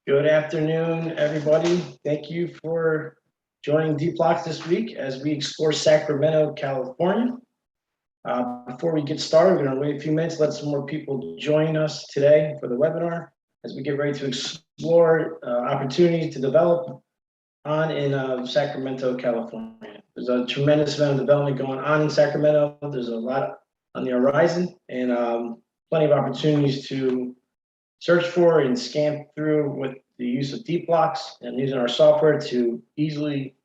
Good afternoon, everybody. Thank you for joining Deepblocks this week as we explore Sacramento, California. Before we get started, we're going to wait a few minutes, let some more people join us today for the webinar as we get ready to explore opportunities to develop on in Sacramento, California. There's a tremendous amount of development going on in Sacramento. There's a lot on the horizon and plenty of opportunities to search for and scan through with the use of Deepblocks and using our software to easily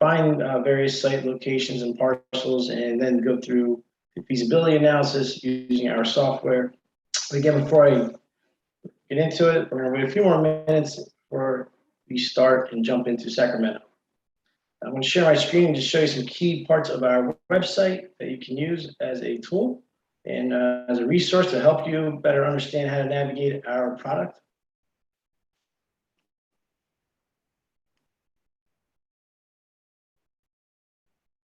find various site locations and parcels and then go through the feasibility analysis using our software. Again, before I get into it, we're going to wait a few more minutes before we start and jump into Sacramento. I'm going to share my screen and just show you some key parts of our website that you can use as a tool and as a resource to help you better understand how to navigate our product.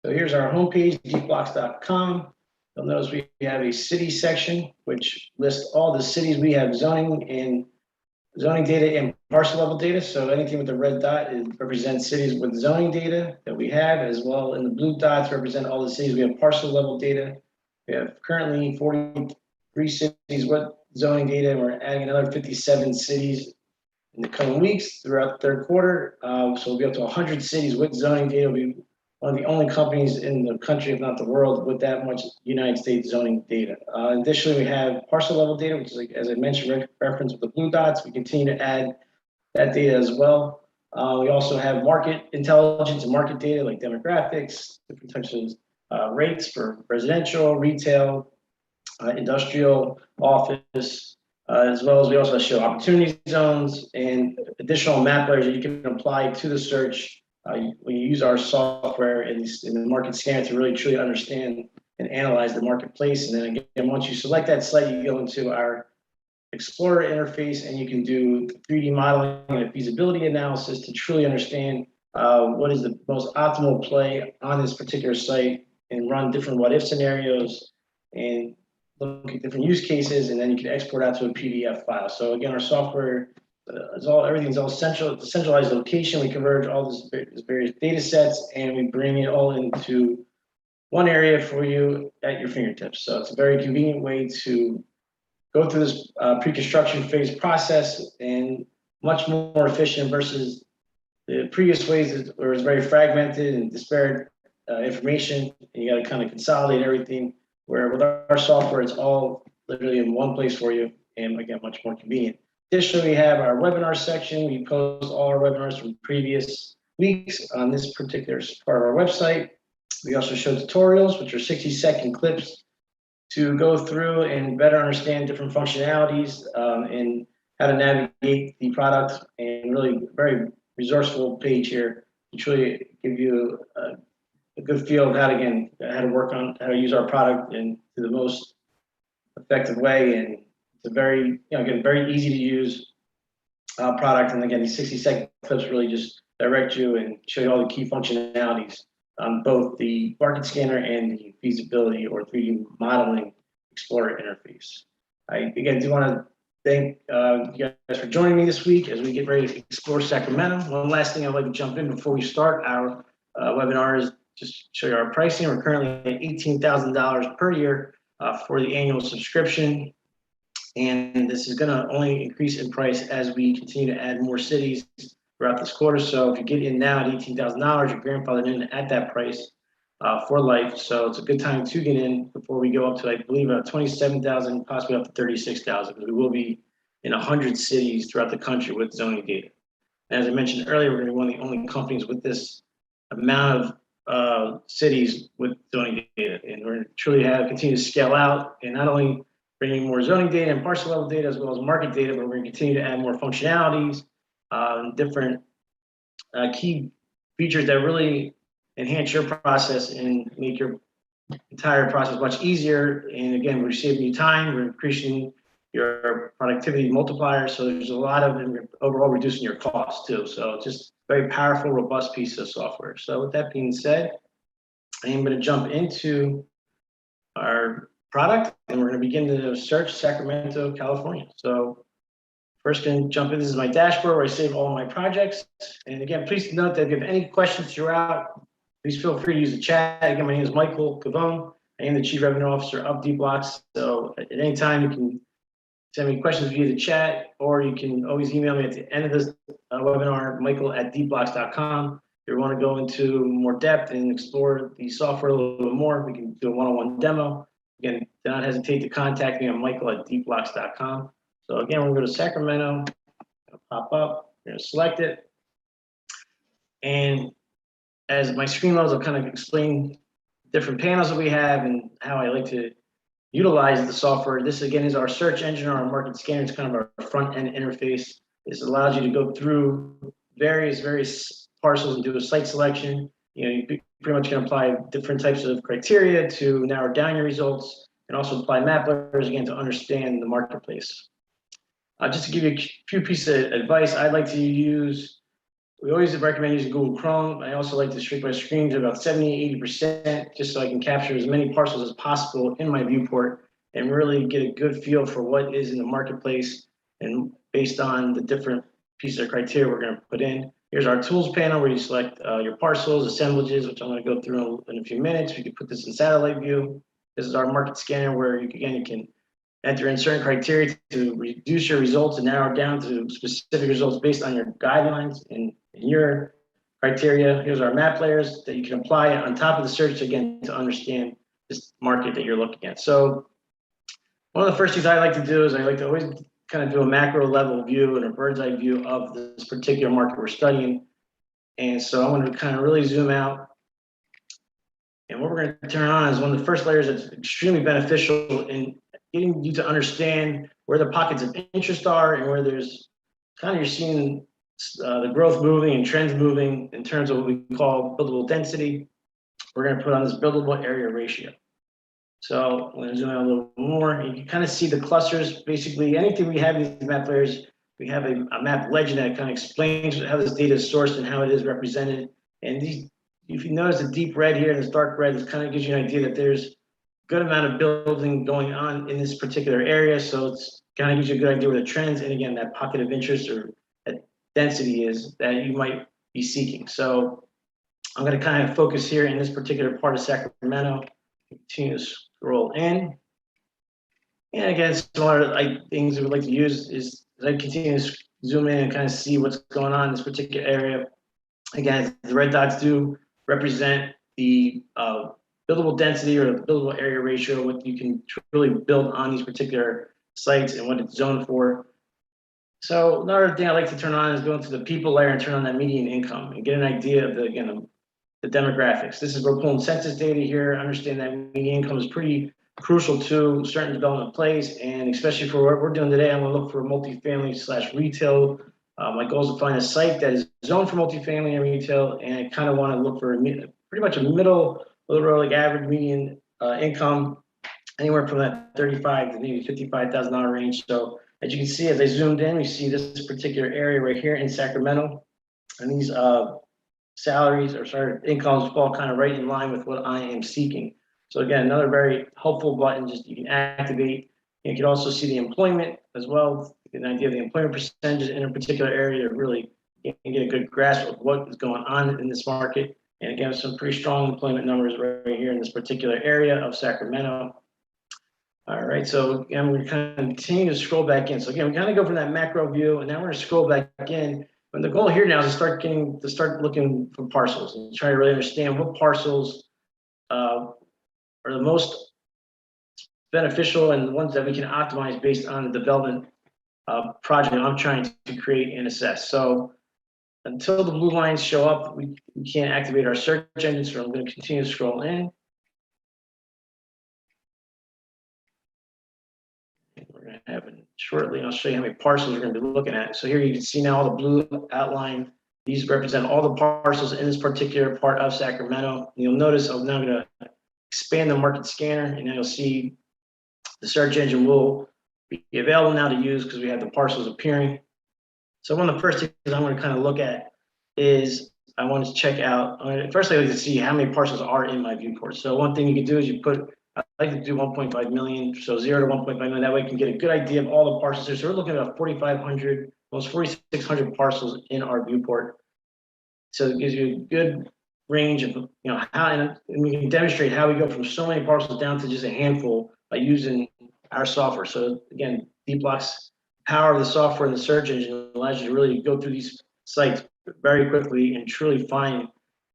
So here's our homepage, deepblocks.com. You'll notice we have a city section, which lists all the cities we have zoning data and parcel level data. So anything with the red dot represents cities with zoning data that we have, as well in the blue dots represent all the cities we have parcel level data. We have currently 43 cities with zoning data, and we're adding another 57 cities in the coming weeks throughout the third quarter. So we'll be up to 100 cities with zoning data. We'll be one of the only companies in the country, if not the world, with that much United States zoning data. Additionally, we have parcel level data, which is, like, as I mentioned, reference with the blue dots. We continue to add that data as well. We also have market intelligence and market data like demographics, different types of rates for residential, retail, industrial, office, as well as we also show opportunity zones and additional map layers that you can apply to the search when you use our software in the market scanner to really truly understand and analyze the marketplace. And then again, once you select that site, you go into our Explorer interface and you can do 3D modeling and a feasibility analysis to truly understand what is the most optimal play on this particular site and run different what-if scenarios and look at different use cases, and then you can export out to a PDF file. So again, our software everything's all centralized location. We converge all these various data sets and we bring it all into one area for you at your fingertips. So it's a very convenient way to go through this pre-construction phase process and much more efficient versus the previous ways where it's very fragmented and disparate information, and you got to kind of consolidate everything, where with our software, it's all literally in one place for you, and again, much more convenient. Additionally, we have our webinar section. We post all our webinars from previous weeks on this particular part of our website. We also show tutorials, which are 60-second clips to go through and better understand different functionalities and how to navigate the product, and really very resourceful page here to truly give you a good feel of how to work on how to use our product in the most effective way. And it's a very, again, very easy to use product. And again, these 60-second clips really just direct you and show you all the key functionalities on both the market scanner and the feasibility or 3D modeling Explorer interface. I again do want to thank you guys for joining me this week as we get ready to explore Sacramento. One last thing I'd like to jump in before we start our webinar is just show you our pricing. We're currently at $18,000 per year for the annual subscription. And this is going to only increase in price as we continue to add more cities throughout this quarter. So if you get in now at $18,000, your grandfathered in at that price for life. So it's a good time to get in before we go up to, I believe, $27,000, possibly up to $36,000, because we will be in 100 cities throughout the country with zoning data. And as I mentioned earlier, we're going to be one of the only companies with this amount of cities with zoning data, and we're going to truly continue to scale out and not only bringing more zoning data and parcel level data as well as market data, but we're going to continue to add more functionalities, different key features that really enhance your process and make your entire process much easier. And again, we're saving you time, we're increasing your productivity multiplier. So there's a lot of overall reducing your costs too. So it's just a very powerful, robust piece of software. So with that being said, I am going to jump into our product and we're going to begin to search Sacramento, California. So First, going to jump in. This is my dashboard where I save all my projects. And again, please note that if you have any questions throughout, please feel free to use the chat. Again, my name is Michael Cavone. I am the Chief Revenue Officer of Deepblocks. So at any time, you can send me questions via the chat, or you can always email me at the end of this webinar, michael@deepblocks.com. If you want to go into more depth and explore the software a little bit more, we can do a one-on-one demo. Again, do not hesitate to contact me on michael@deepblocks.com. So again, we're going to go to Sacramento, it'll pop up, we're going to select it. And as my screen loads, I'll kind of explain different panels that we have and how I like to utilize the software. This again is our search engine or our market scanner. It's kind of our front end interface. This allows you to go through various parcels and do a site selection. You pretty much can apply different types of criteria to narrow down your results, and also apply map layers again to understand the marketplace. Just to give you a few pieces of advice, I'd like to use, we always recommend using Google Chrome. I also like to shrink my screen to about 70–80%, just so I can capture as many parcels as possible in my viewport and really get a good feel for what is in the marketplace, and based on the different pieces of criteria we're going to put in. Here's our tools panel where you select your parcels, assemblages, which I'm going to go through in a few minutes. We can put this in satellite view. This is our market scanner where you can enter in certain criteria to reduce your results and narrow down to specific results based on your guidelines and your criteria. Here's our map layers that you can apply on top of the search, again, to understand this market that you're looking at. So one of the first things I like to do is I like to always kind of do a macro level view and a bird's eye view of this particular market we're studying. And so I'm going to kind of really zoom out. And what we're going to turn on is one of the first layers that's extremely beneficial in getting you to understand where the pockets of interest are and where there's kind of, you're seeing the growth moving and trends moving in terms of what we call buildable density. We're going to put on this buildable area ratio. So I'm going to zoom out a little more. You can kind of see the clusters. Basically, anything we have in these map layers, we have a map legend that kind of explains how this data is sourced and how it is represented. And these, if you notice the deep red here and this dark red, this kind of gives you an idea that there's a good amount of building going on in this particular area. So it's kind of gives you a good idea where the trends and again that pocket of interest or that density is that you might be seeking. So I'm going to kind of focus here in this particular part of Sacramento. Continue to scroll in. And again, some other things that we like to use is as I continue to zoom in and kind of see what's going on in this particular area. Again, the red dots do represent the buildable density or the buildable area ratio, what you can really build on these particular sites and what it's zoned for. So another thing I like to turn on is go into the people layer and turn on that median income and get an idea of the demographics. This is, we're pulling census data here. Understand that median income is pretty crucial to certain development plays, and especially for what we're doing today, I'm going to look for multifamily/retail. My goal is to find a site that is zoned for multifamily and retail, and I kind of want to look for pretty much a middle, like average median income, anywhere from that $35,000 to maybe $55,000 range. So as you can see, as I zoomed in, we see this particular area right here in Sacramento, and these incomes fall kind of right in line with what I am seeking. So again, another very helpful button, just you can activate. You can also see the employment as well, get an idea of the employment percentages in a particular area to really get a good grasp of what is going on in this market. And again, some pretty strong employment numbers right here in this particular area of Sacramento. All right, so again, we're kind of continue to scroll back in. So again, we kind of go from that macro view, and now we're going to scroll back in. And the goal here now is to start looking for parcels and try to really understand what parcels are the most beneficial and the ones that we can optimize based on the development project I'm trying to create and assess. So until the blue lines show up, we can't activate our search engine. So I'm going to continue to scroll in. We're going to have it shortly. I'll show you how many parcels we're going to be looking at. So here you can see now all the blue outline. These represent all the parcels in this particular part of Sacramento. And you'll notice I'm now going to expand the market scanner, and then you'll see the search engine will be available now to use because we have the parcels appearing. So one of the first things I'm going to kind of look at is I want to check out, first I like to see how many parcels are in my viewport. So one thing you can do is you put like to do 1.5 million, so 0 to 1.5 million. That way you can get a good idea of all the parcels there. So we're looking at about 4,500, almost 4,600 parcels in our viewport. So it gives you a good range of, how, and we can demonstrate how we go from so many parcels down to just a handful by using our software. So again, Deepblocks power of the software and the search engine allows you to really go through these sites very quickly and truly find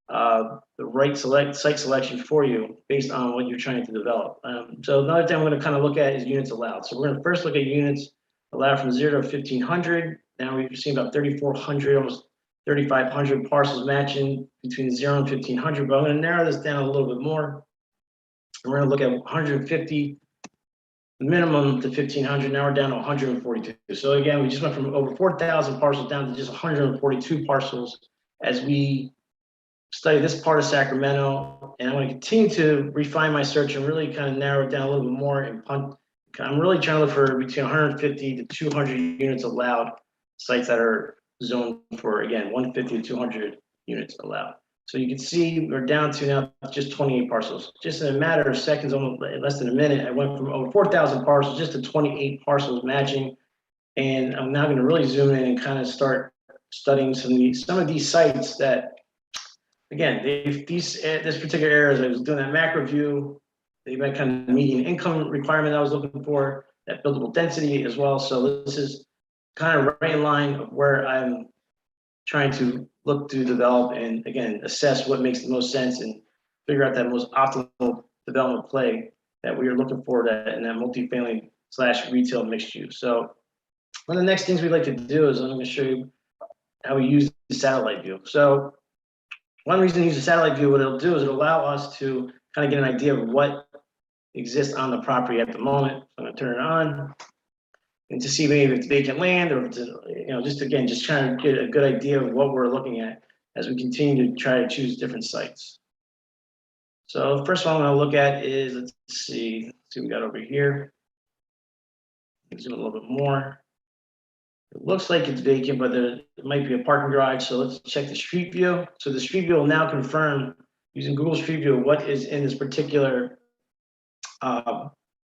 the right site selection for you based on what you're trying to develop. So another thing I'm going to kind of look at is units allowed. So we're going to first look at units allowed from 0 to 1,500. Now we've seen about 3,400, almost 3,500 parcels matching between 0 and 1,500. But I'm going to narrow this down a little bit more. And we're going to look at 150 minimum to 1,500. Now we're down to 142. So again, we just went from over 4,000 parcels down to just 142 parcels as we study this part of Sacramento, and I'm going to continue to refine my search and really kind of narrow it down a little bit more. And I'm really trying to look for between 150 to 200 units allowed sites that are zoned for, again, 150 to 200 units allowed. So you can see we're down to now just 28 parcels. Just in a matter of seconds, almost less than a minute, I went from over 4,000 parcels just to 28 parcels matching. And I'm now going to really zoom in and kind of start studying some of these sites that, again, this particular area, as I was doing that macro view, they've got kind of the median income requirement I was looking for, that buildable density as well. So this is kind of right in line of where I'm trying to look to develop and, again, assess what makes the most sense and figure out that most optimal development play that we are looking for in that multifamily / retail mixed use. So one of the next things we'd like to do is I'm going to show you how we use the satellite view. So one reason to use a satellite view, what it'll do is it'll allow us to kind of get an idea of what exists on the property at the moment. So I'm going to turn it on and to see maybe if it's vacant land or if it's, just trying to get a good idea of what we're looking at as we continue to try to choose different sites. So the first one I'm going to look at is, let's see what we got over here. Zoom a little bit more. It looks like it's vacant, but there might be a parking garage. So let's check the street view. So the street view will now confirm using Google Street View what is in this particular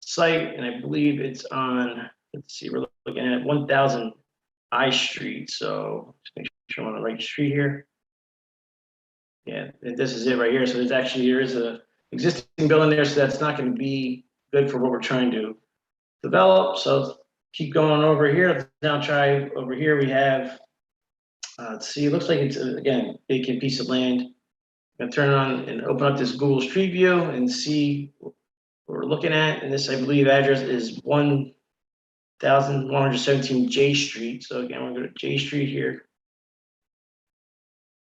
site. And I believe it's on, let's see, we're looking at 1000 I Street. So just make sure I'm on the right street here. Yeah, this is it right here. So there is a existing building there. So that's not going to be good for what we're trying to develop. So keep going over here. Let's now try over here. We have, let's see, it looks like it's, again, vacant piece of land. I'm going to turn it on and open up this Google Street View and see what we're looking at. And this, I believe, address is 1117 J Street. So again, we're going to go to J Street here.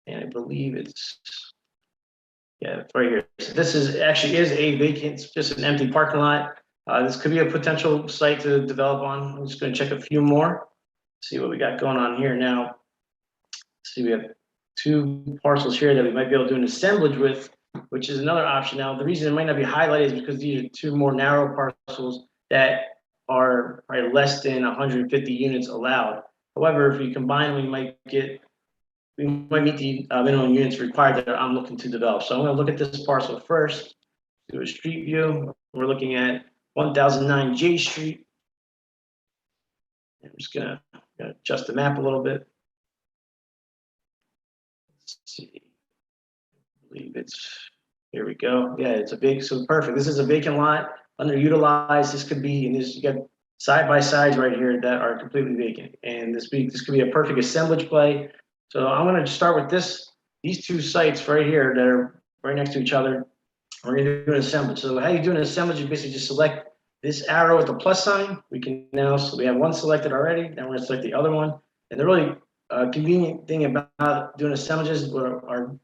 And I believe it's, yeah, it's right here. So this is actually a vacant, it's just an empty parking lot. This could be a potential site to develop on. I'm just going to check a few more, see what we got going on here now. See, we have 2 parcels here that we might be able to do an assemblage with, which is another option. Now, the reason it might not be highlighted is because these are 2 more narrow parcels that are probably less than 150 units allowed. However, if we combine, we might meet the minimum units required that I'm looking to develop. So I'm going to look at this parcel first, do a street view. We're looking at 1009 J Street. I'm just gonna adjust the map a little bit. Let's see. I believe it's, here we go. Yeah, it's so perfect. This is a vacant lot, underutilized. This could be, and you got side by sides right here that are completely vacant. And this could be a perfect assemblage play. So I'm gonna start with these 2 sites right here that are right next to each other. We're gonna do an assemblage. So how you do an assemblage, you basically just select this arrow with the plus sign. We have one selected already. Now we're gonna select the other one. And the really convenient thing about doing assemblages, what our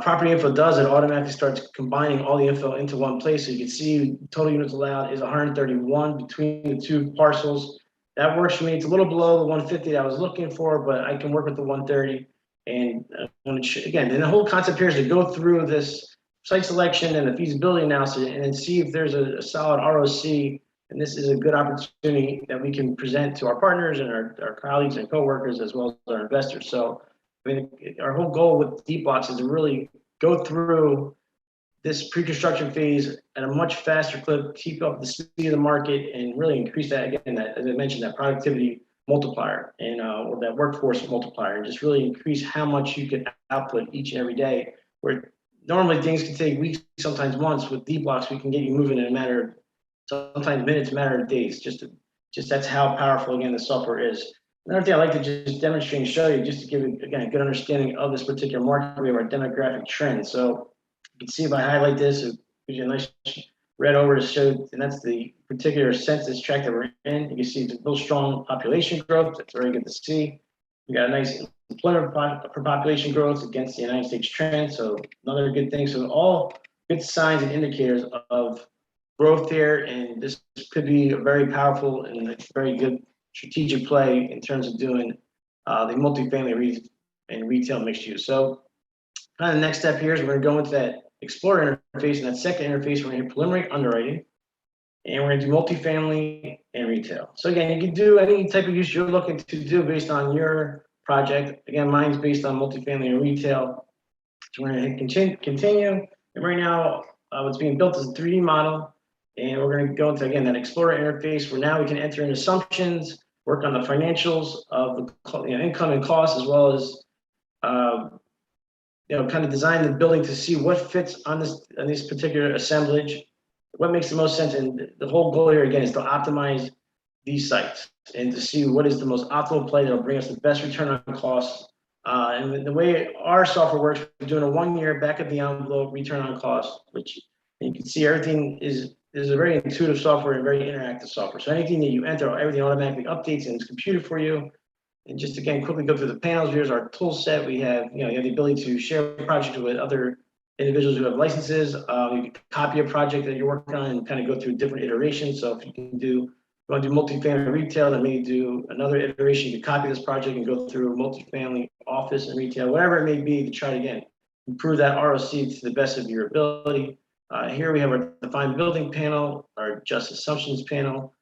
property info does, it automatically starts combining all the info into one place. So you can see total units allowed is 131 between the 2 parcels. That works for me. It's a little below the 150 that I was looking for, but I can work with the 130. And again, and the whole concept here is to go through this site selection and the feasibility analysis and then see if there's a solid ROC. And this is a good opportunity that we can present to our partners and our colleagues and coworkers as well as our investors. So, I mean, our whole goal with Deepblocks is to really go through this pre-construction phase at a much faster clip, keep up the speed of the market, and really increase that, again, that, as I mentioned, that productivity multiplier and or that workforce multiplier, and just really increase how much you can output each and every day. Where normally things can take weeks, sometimes months. With Deepblocks, we can get you moving in a matter of sometimes minutes, a matter of days. Just that's how powerful, again, the software is. Another thing I like to just demonstrate and show you, just to give you, again, a good understanding of this particular market, we have our demographic trend. So you can see if I highlight this, it gives you a nice red over to show, and that's the particular census tract that we're in. You can see it's a real strong population growth. That's very good to see. We got a nice employment per population growth against the United States trend. So another good thing. So all good signs and indicators of growth here, and this could be a very powerful and a very good strategic play in terms of doing the multifamily and retail mixed use. So kind of the next step here is we're going to go into that Explorer interface, and that second interface we're going to hit preliminary underwriting, and we're going to do multifamily and retail. So again, you can do any type of use you're looking to do based on your project. Again, mine's based on multifamily and retail. So we're going to hit continue, and right now what's being built is a 3D model, and we're going to go into, again, that Explorer interface where now we can enter in assumptions, work on the financials of the income and cost, as well as kind of design the building to see what fits on this particular assemblage, what makes the most sense. And the whole goal here, again, is to optimize these sites and to see what is the most optimal play that will bring us the best return on cost. And the way our software works, we're doing a 1 year back of the envelope return on cost, which you can see everything is a very intuitive software and very interactive software. So anything that you enter, everything automatically updates and is computed for you. And just, again, quickly go through the panels. Here's our tool set. We have, you have the ability to share projects with other individuals who have licenses. You can copy a project that you're working on and kind of go through different iterations. So if you want to do multifamily retail, then maybe do another iteration. You can copy this project and go through multifamily, office, and retail, whatever it may be, to try to, again, improve that ROC to the best of your ability. Here we have our defined building panel, our just assumptions panel.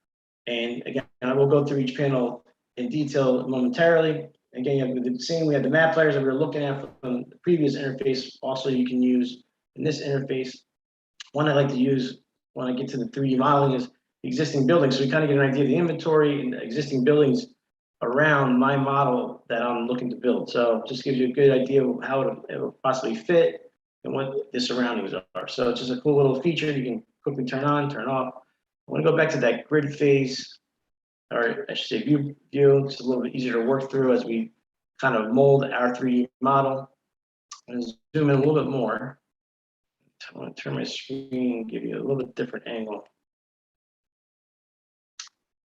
And again, I will go through each panel in detail momentarily. Again, you have the same, we have the map layers that we were looking at from the previous interface. Also, you can use in this interface. One I like to use when I get to the 3D modeling is existing buildings. So we kind of get an idea of the inventory and the existing buildings around my model that I'm looking to build. So it just gives you a good idea of how it will possibly fit and what the surroundings are. So it's just a cool little feature you can quickly turn on, turn off. I want to go back to that grid phase, or I should say view. It's a little bit easier to work through as we kind of mold our 3D model. And zoom in a little bit more. I want to turn my screen, give you a little bit different angle.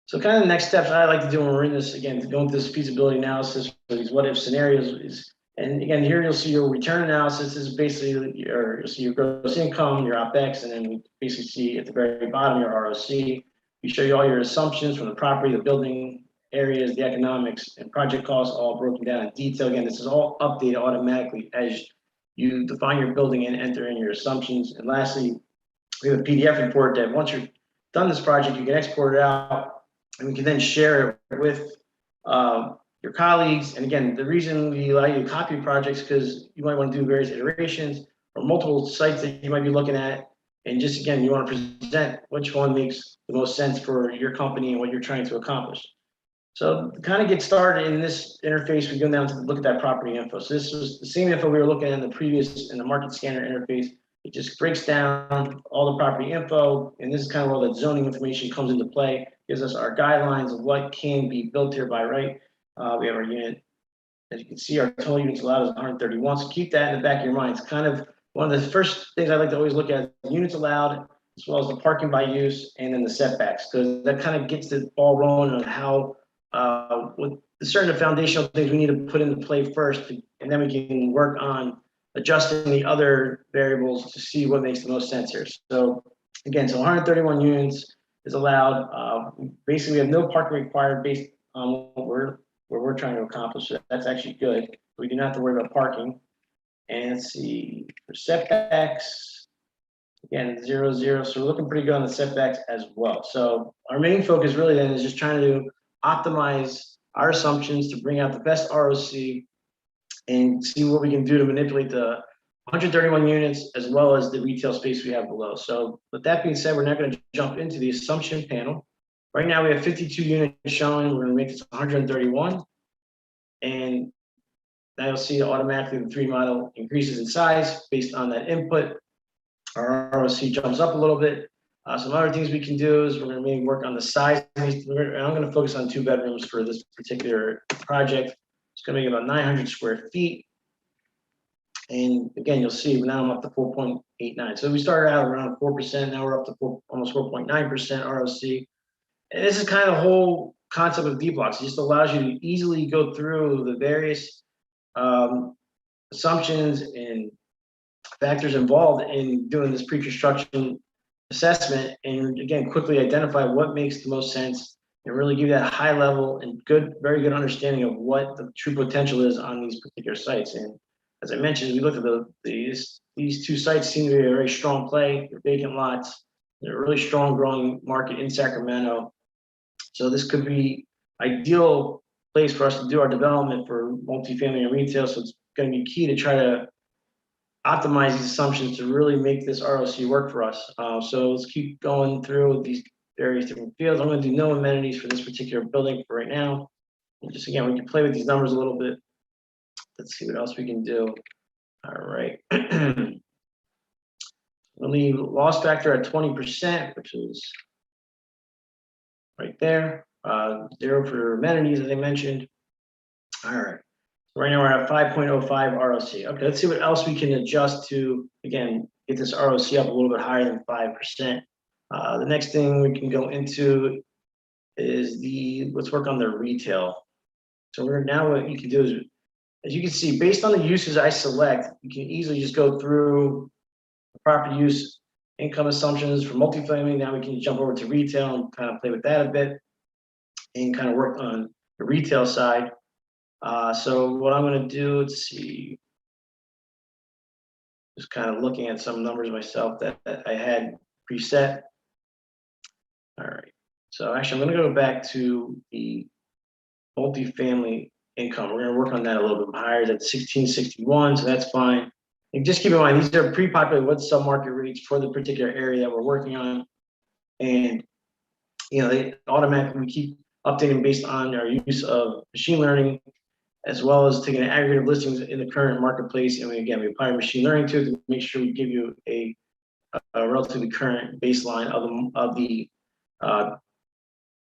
So kind of the next steps I like to do when we're in this, again, to go into this feasibility analysis for these what if scenarios is, and again, here you'll see your return analysis. This is basically you'll see your gross income, your OPEX, and then we basically see at the very bottom your ROC. We show you all your assumptions from the property, the building areas, the economics, and project costs, all broken down in detail. Again, this is all updated automatically as you define your building and enter in your assumptions. And lastly, we have a PDF report that once you're done this project, you can export it out, and we can then share it with your colleagues. And again, the reason we allow you to copy projects because you might want to do various iterations or multiple sites that you might be looking at. And just, again, you want to present which one makes the most sense for your company and what you're trying to accomplish. So to kind of get started in this interface, we go down to look at that property info. So this was the same info we were looking at in the previous, in the market scanner interface. It just breaks down all the property info. And this is kind of where that zoning information comes into play, gives us our guidelines of what can be built here by right. We have our unit. As you can see, our total units allowed is 131. So keep that in the back of your mind. It's kind of one of the first things I like to always look at, units allowed, as well as the parking by use, and then the setbacks, because that kind of gets the ball rolling on how, with the certain foundational things we need to put into play first, and then we can work on adjusting the other variables to see what makes the most sense here. So again, so 131 units is allowed. Basically, we have no parking required based on what we're trying to accomplish. So that's actually good. We do not have to worry about parking. And let's see, for setbacks, again, 0, 0. So we're looking pretty good on the setbacks as well. So our main focus really then is just trying to optimize our assumptions to bring out the best ROC and see what we can do to manipulate the 131 units, as well as the retail space we have below. So with that being said, we're now going to jump into the assumption panel. Right now we have 52 units showing. We're going to make this 131. And now you'll see automatically the 3 model increases in size based on that input. Our ROC jumps up a little bit. Some other things we can do is we're going to maybe work on the size. I'm going to focus on 2 bedrooms for this particular project. It's going to be about 900 square feet. And again, you'll see now I'm up to 4.89. So we started out around 4%. Now we're up to almost 4.9% ROC. And this is kind of the whole concept of Deepblocks. It just allows you to easily go through the various assumptions and factors involved in doing this pre-construction assessment, and again, quickly identify what makes the most sense and really give you that high level and very good understanding of what the true potential is on these particular sites. And as I mentioned, we looked at these 2 sites seem to be a very strong play. They're vacant lots. They're a really strong growing market in Sacramento. So this could be ideal place for us to do our development for multifamily and retail. So it's going to be key to try to optimize these assumptions to really make this ROC work for us. So let's keep going through these various different fields. I'm going to do no amenities for this particular building for right now. And just again, we can play with these numbers a little bit. Let's see what else we can do. All right. We'll leave loss factor at 20%, which is right there. 0 for amenities, as I mentioned. All right. Right now we're at 5.05 ROC. Okay, let's see what else we can adjust to, again, get this ROC up a little bit higher than 5%. The next thing we can go into is let's work on the retail. So now what you can do is, as you can see, based on the uses I select, you can easily just go through the property use income assumptions for multifamily. Now we can jump over to retail and kind of play with that a bit and kind of work on the retail side. So what I'm going to do, let's see, just kind of looking at some numbers myself that I had preset. All right. So actually, I'm going to go back to the multifamily income. We're going to work on that a little bit higher. That's 1661, so that's fine. And just keep in mind, these are pre-populated with sub-market rates for the particular area that we're working on. And, you know, they automatically keep updating based on our use of machine learning, as well as taking an aggregate of listings in the current marketplace. And we apply machine learning to it to make sure we give you a relatively current baseline of the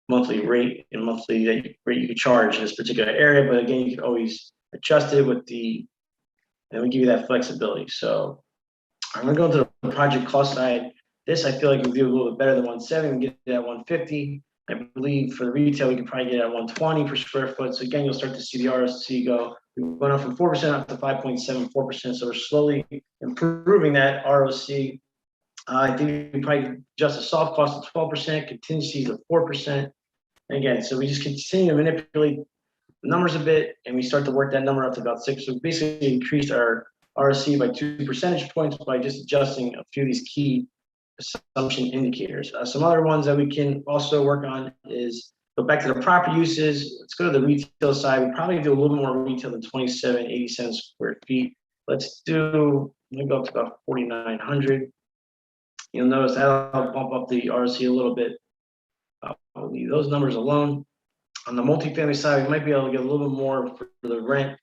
monthly rate and monthly rate you could charge in this particular area. But again, you can always adjust it with and we give you that flexibility. So I'm gonna go into the project cost side. This I feel like we do a little bit better than 170. We get it at 150. I believe for the retail, we can probably get it at 120 per square foot. So again, you'll start to see the ROC go. We went up from 4% up to 5.74%. So we're slowly improving that ROC. I think we probably adjust the soft cost to 12%, contingencies of 4%. And again, so we just continue to manipulate the numbers a bit, and we start to work that number up to about 6. So we basically increased our ROC by 2 percentage points by just adjusting a few of these key assumption indicators. Some other ones that we can also work on is go back to the property uses. Let's go to the retail side. We probably do a little more retail than 2780 cents square feet. Let's go up to about 4,900. You'll notice that'll bump up the ROC a little bit. I'll leave those numbers alone. On the multifamily side, we might be able to get a little bit more for the rent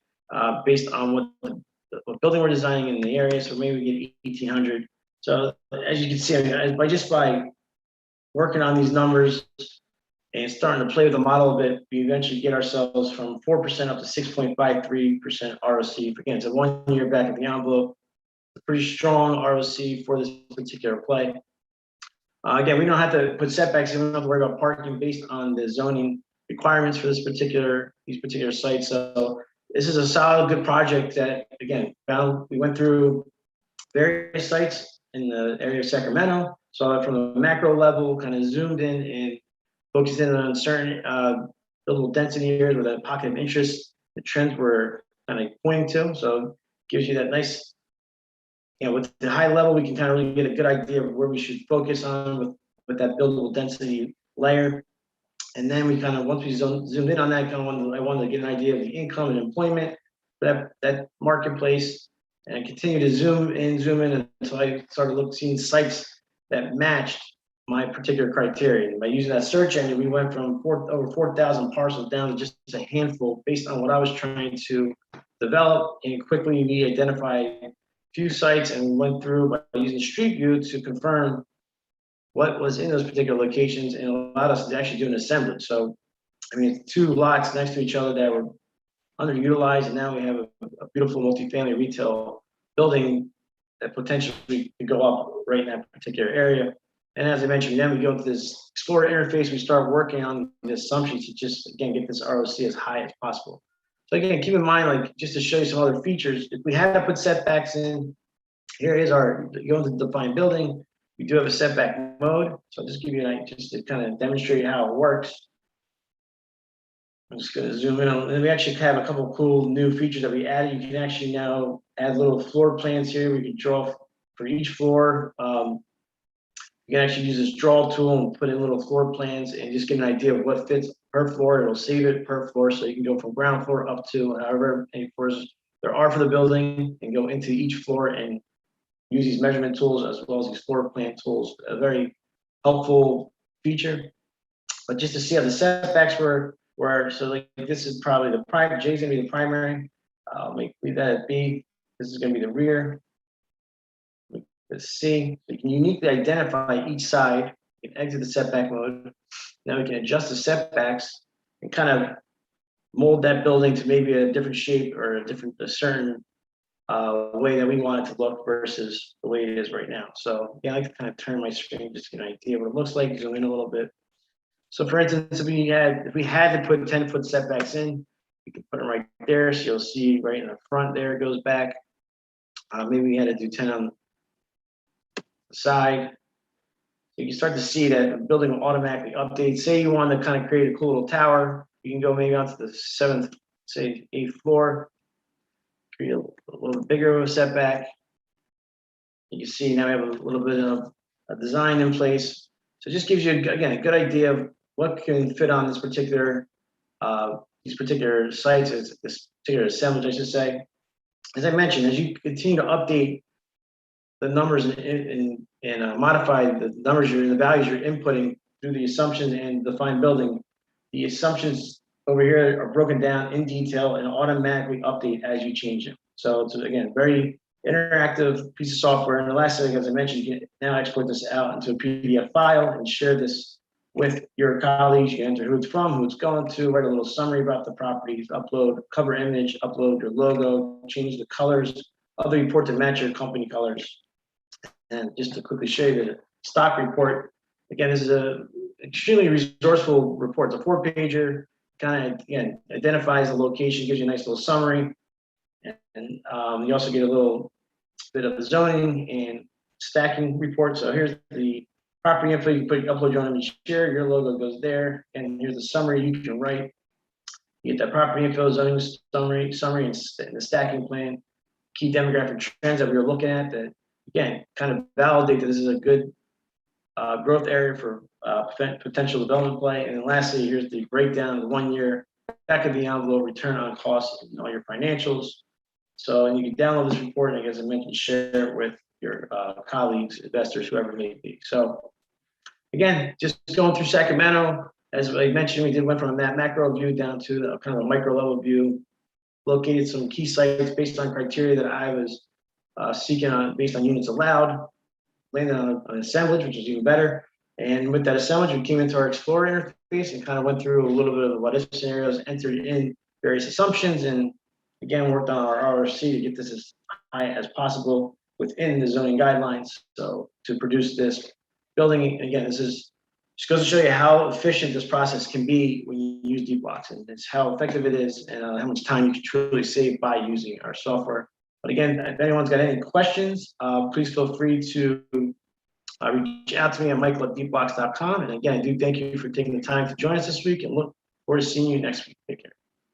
based on what building we're designing in the area. So maybe we get 1,800. So as you can see, I mean, by working on these numbers and starting to play with the model a bit, we eventually get ourselves from 4% up to 6.53% ROC. Again, it's a 1 year back of the envelope. A pretty strong ROC for this particular play. Again, we don't have to put setbacks in. We don't have to worry about parking based on the zoning requirements for these particular sites. So this is a solid, good project that, again, we went through various sites in the area of Sacramento. So from the macro level, kind of zoomed in and focused in on certain buildable density areas where the pocket of interest, the trends were kind of pointing to. So it gives you that nice, with the high level, we can kind of really get a good idea of where we should focus on with that buildable density layer. And then we kind of, once we zoomed in on that, I wanted to get an idea of the income and employment for that marketplace. And I continued to zoom in until I started seeing sites that matched my particular criteria. And by using that search engine, we went from over 4,000 parcels down to just a handful based on what I was trying to develop. And quickly we identified a few sites and went through by using Street View to confirm what was in those particular locations and allowed us to actually do an assemblage. So, I mean, it's 2 lots next to each other that were underutilized, and now we have a beautiful multifamily retail building that potentially could go up right in that particular area. And as I mentioned, then we go to this Explorer interface, we start working on the assumptions to just, again, get this ROC as high as possible. So again, keep in mind, like, just to show you some other features, if we had to put setbacks in, here is our, go into define building, we do have a setback mode. So I'll just give you an idea, just to kind of demonstrate how it works. I'm just going to zoom in on, and we actually have a couple of cool new features that we added. You can actually now add little floor plans here. We can draw for each floor. You can actually use this draw tool and put in little floor plans and just get an idea of what fits per floor. It'll save it per floor, so you can go from ground floor up to however many floors there are for the building and go into each floor and use these measurement tools as well as these floor plan tools. A very helpful feature. But just to see how the setbacks were so like this is probably the prime. J's gonna be the primary. Leave that at B. This is gonna be the rear. Let's see. So you can uniquely identify each side. You can exit the setback mode. Now we can adjust the setbacks and kind of mold that building to maybe a different shape or a certain way that we want it to look versus the way it is right now. So yeah, I like to kind of turn my screen just to get an idea of what it looks like. Zoom in a little bit. So for instance, if we had to put 10-foot setbacks in, we could put them right there. So you'll see right in the front there, it goes back. Maybe we had to do 10 on the side. So you can start to see that the building will automatically update. Say you want to kind of create a cool little tower, you can go maybe onto the 7th, say 8th floor, create a little bigger of a setback. You can see now we have a little bit of a design in place. So it just gives you, again, a good idea of what can fit on this particular, these particular sites, this particular assemblage, I should say. As I mentioned, as you continue to update the numbers and modify the numbers the values you're inputting through the assumptions and define building, the assumptions over here are broken down in detail and automatically update as you change them. So it's, again, very interactive piece of software. And the last thing, as I mentioned, you can now export this out into a PDF file and share this with your colleagues. You can enter who it's from, who it's going to, write a little summary about the properties, upload cover image, upload your logo, change the colors of the report to match your company colors. And just to quickly show you the stock report, again, this is a extremely resourceful report. It's a 4-pager, kind of, again, identifies the location, gives you a nice little summary. And you also get a little bit of the zoning and stacking report. So here's the property info. You can upload your own image here. Your logo goes there. And here's the summary you can write. You get that property info, zoning summary, and the stacking plan, key demographic trends that we were looking at that, again, kind of validate that this is a good growth area for potential development play. And then lastly, here's the breakdown of the 1-year back of the envelope return on costs and all your financials. So, and you can download this report and, as I mentioned, share it with your colleagues, investors, whoever it may be. So again, just going through Sacramento, as I mentioned, we went from a macro view down to kind of a micro level view, located some key sites based on criteria that I was seeking on based on units allowed, landed on an assemblage, which is even better. And with that assemblage, we came into our Explorer interface and kind of went through a little bit of the what if scenarios, entered in various assumptions, and again, worked on our ROC to get this as high as possible within the zoning guidelines. So to produce this building, again, this is just goes to show you how efficient this process can be when you use Deepblocks, and it's how effective it is and how much time you can truly save by using our software. But again, if anyone's got any questions, please feel free to reach out to me at michael@deepblocks.com. And again, I do thank you for taking the time to join us this week and look forward to seeing you next week. Take care.